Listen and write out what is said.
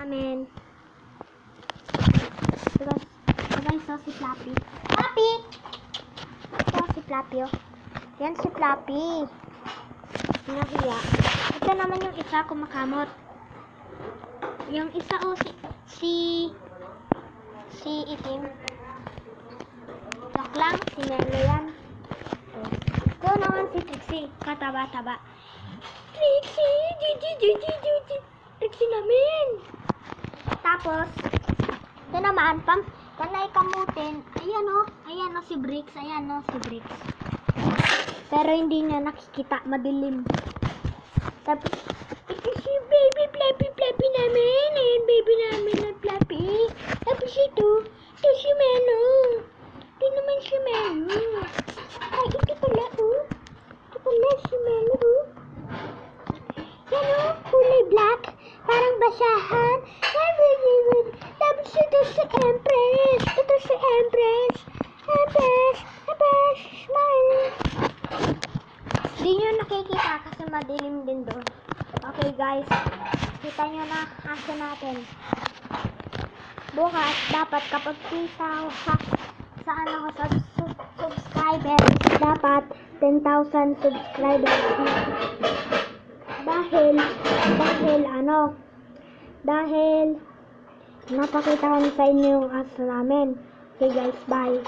namin. Ito guys, so si Fluffy. Fluffy! Ito si Fluffy, oh. Yan si Fluffy. Nahiya. Ito naman yung isa kumakamot. Yung isa, oh, si itim. Joke lang, si Melo yan. Ito naman si Trixie. Kataba-taba. Trixie! Trixie namin! Tapos, ito naman, panay kamutin. Ayan o, si Bricks. Ayan o, si Bricks. Pero hindi niya nakikita, madilim. Tapos, ito si baby Fluffy namin. Ayan, baby namin na Fluffy. Tapos ito si Melo. Ito naman si Melo. Ay, ito pala o. Ito pala si Melo o. Yan o, kulay black. Parang basahan. Tapos ito si Empress. Ito si Empress. Empress, smile. Hindi nyo nakikita kasi madilim din doon. Okay guys, kita nyo na aso natin. Bukas, dapat kapag sa subscribers, dapat 10,000 subscribers. Dahil napakita ko sa inyo yung aso namin. Okay guys, bye.